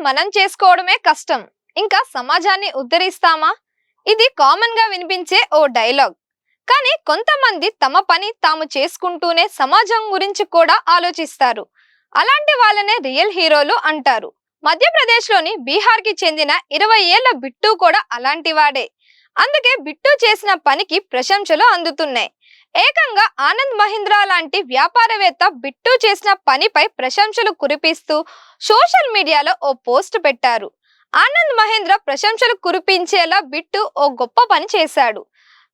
మనం చేసుకోవడమే కష్టం, ఇంకా సమాజాన్ని ఉద్ధరిస్తామా? ఇది కామన్ గా వినిపించే ఓ డైలాగ్. కానీ కొంతమంది తమ పని తాము చేసుకుంటూనే సమాజం గురించి కూడా ఆలోచిస్తారు. అలాంటి వాళ్ళనే రియల్ హీరోలు అంటారు. మధ్యప్రదేశ్లోని బీహార్కి చెందిన 20 ఏళ్ల బిట్టు కూడా అలాంటి వాడే. అందుకే బిట్టు చేసిన పనికి ప్రశంసలు అందుతున్నాయి. ఏకంగా ఆనంద్ మహీంద్రా లాంటి వ్యాపారవేత్త బిట్టు చేసిన పనిపై ప్రశంసలు కురిపిస్తూ సోషల్ మీడియాలో ఓ పోస్ట్ పెట్టారు. ఆనంద్ మహీంద్రా ప్రశంసలు కురిపించేలా బిట్టు ఓ గొప్ప పని చేశాడు.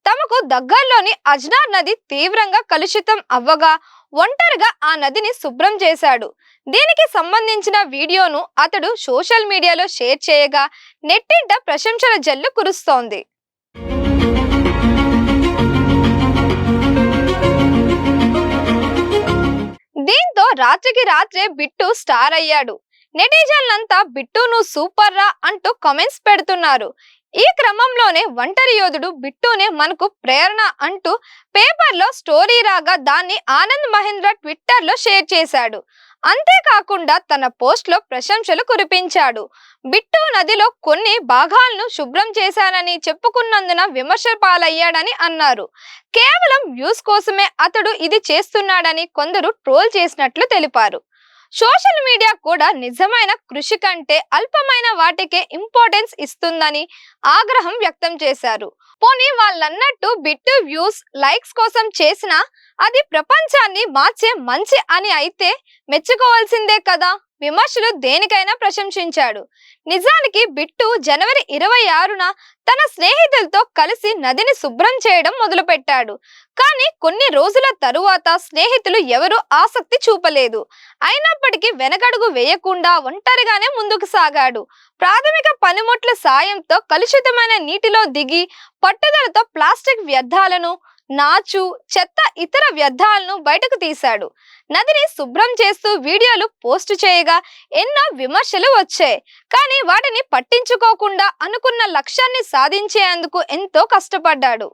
తమకు దగ్గరలోని అజ్నార్ నది తీవ్రంగా కలుషితం అవ్వగా ఒంటరిగా ఆ నదిని శుభ్రం చేశాడు. దీనికి సంబంధించిన వీడియోను అతడు సోషల్ మీడియాలో షేర్ చేయగా నెట్టింట ప్రశంసల జల్లు కురుస్తోంది. దీంతో రాత్రికి రాత్రే బిట్టు స్టార్ అయ్యాడు. నెటిజన్లంతా బిట్టు నువ్వు సూపర్ రా అంటూ కామెంట్స్ పెడుతున్నారు. ఈ క్రమంలోనే ఒంటరి యోధుడు బిట్టునే మనకు ప్రేరణ అంటూ పేపర్లో స్టోరీ రాగా దాన్ని ఆనంద్ మహీంద్రా ట్విట్టర్లో షేర్ చేశాడు. అంతేకాకుండా తన పోస్ట్లో ప్రశంసలు కురిపించాడు. బిట్టు నదిలో కొన్ని భాగాలను శుభ్రం చేశానని చెప్పుకున్నందున విమర్శల పాలయ్యాడని అన్నారు. కేవలం వ్యూస్ కోసమే అతడు ఇది చేస్తున్నాడని కొందరు ట్రోల్ చేసినట్లు తెలిపారు. సోషల్ మీడియా కూడా నిజమైన కృషి కంటే అల్పమైన వాటికే ఇంపార్టెన్స్ ఇస్తుందని ఆగ్రహం వ్యక్తం చేశారు. పోనీ వాళ్ళన్నట్టు బిట్టు వ్యూస్ లైక్స్ కోసం చేసినా అది ప్రపంచాన్ని మార్చే మంచి అని అయితే మెచ్చుకోవాల్సిందే కదా. విమర్శలు దేనికైనా ప్రశంసించాడు. నిజానికి బిట్టు జనవరి 26న తన స్నేహితులతో కలిసి నదిని శుభ్రం చేయడం మొదలుపెట్టాడు. కానీ కొన్ని రోజుల తరువాత స్నేహితులు ఎవరూ ఆసక్తి చూపలేదు. అయినప్పటికీ వెనకడుగు వేయకుండా ఒంటరిగానే ముందుకు సాగాడు. ప్రాథమిక పనిముట్ల సాయంతో కలుషితమైన నీటిలో దిగి పట్టుదలతో ప్లాస్టిక్ వ్యర్థాలను, నాచు, చెత్త, ఇతర వ్యర్థాలను బయటకు తీశాడు. నదిని శుభ్రం చేస్తూ వీడియోలు పోస్ట్ చేయగా ఎన్నో విమర్శలు వచ్చాయి. కానీ వాటిని పట్టించుకోకుండా అనుకున్న లక్ష్యాన్ని సాధించేందుకు ఎంతో కష్టపడ్డాడు.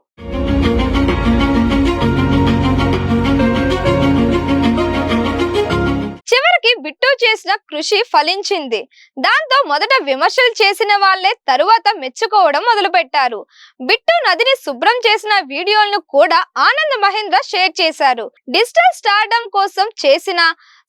చివరికి బిట్టు చేసిన కృషి ఫలించింది. దాంతో మొదట విమర్శలు చేసిన వాళ్లే తరువాత మెచ్చుకోవడం మొదలుపెట్టారు. బిట్టు నదిని శుభ్రం చేసిన వీడియోలను కూడా ఆనంద్ మహీంద్రా షేర్ చేశారు. డిజిటల్ స్టార్డమ్ కోసం చేసిన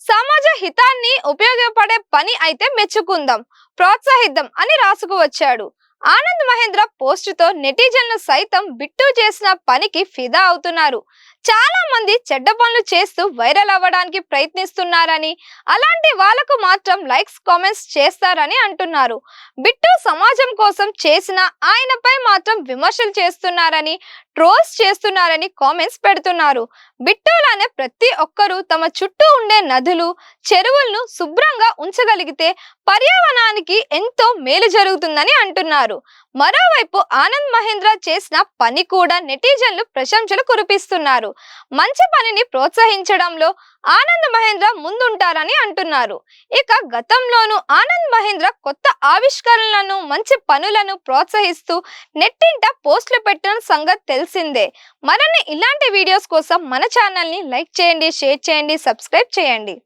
సమాజ హితాన్ని ఉపయోగపడే పని అయితే మెచ్చుకుందాం, ప్రోత్సహిద్దాం అని రాసుకు వచ్చాడు. ఆనంద్ మహీంద్రా పోస్టుతో నెటిజన్లు సైతం బిట్టు చేసిన పనికి ఫిదా అవుతున్నారు. చాలా మంది చెడ్డ పనులు చేస్తూ వైరల్ అవ్వడానికి ప్రయత్నిస్తున్నారని, అలాంటి వాళ్లకు మాత్రం లైక్స్ కామెంట్స్ చేస్తారని అంటున్నారు. బిట్టు సమాజం కోసం చేసిన ఆయనపై మాత్రం విమర్శలు చేస్తున్నారని, ట్రోల్స్ చేస్తున్నారని కామెంట్స్ పెడుతున్నారు. బిట్టులానే ప్రతి ఒక్కరూ తమ చుట్టూ ఉండే నదులు, చెరువులను శుభ్రంగా ఉంచగలిగితే పర్యావరణానికి ఎంతో మేలు జరుగుతుందని అంటున్నారు. మరోవైపు ఆనంద్ మహీంద్రా చేసిన పని కూడా నెటిజన్లు ప్రశంసలు కురిపిస్తున్నారు. మంచి పనిని ప్రోత్సహించడంలో ఆనంద్ మహీంద్రా ముందుంటారని అంటున్నారు. ఇక గతంలోనూ ఆనంద్ మహీంద్రా కొత్త ఆవిష్కరణలను, మంచి పనులను ప్రోత్సహిస్తూ నెట్టింట పోస్టులు పెట్టిన సంగతి తెలిసిందే. మరిన్ని ఇలాంటి వీడియోస్ కోసం మన ఛానల్ని లైక్ చేయండి, షేర్ చేయండి, సబ్స్క్రైబ్ చేయండి.